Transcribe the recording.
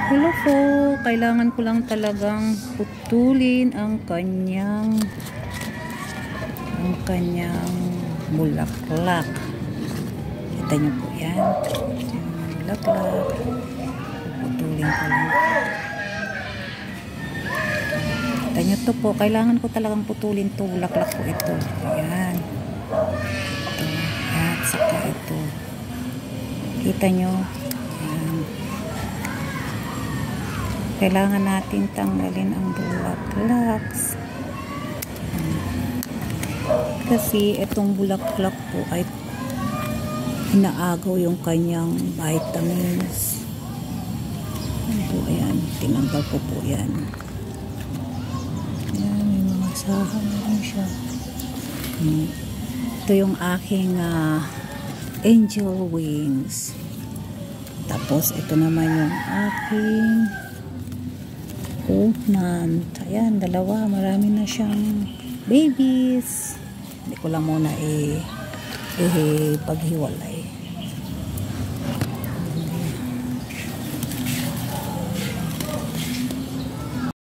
Hello po, kailangan ko lang talagang putulin ang kanyang bulaklak. Kita niyo po yan. Yung bulaklak. Putulin ko lang. Kita niyo to po, kailangan ko talagang putulin to. Bulaklak po ito. Ayan. Ito. At saka ito. Kita niyo. Kailangan natin tanggalin ang bulaklak kasi itong bulaklak po ay inaagaw yung kanyang vitamins. Ayan, tinanggal ko po yan. Ayan, may mga sahang na rin siya. Ito yung aking angel wings. Tapos ito naman yung aking oat month. Ayan, dalawa. Marami na siyang babies. Hindi ko lang muna paghiwalay.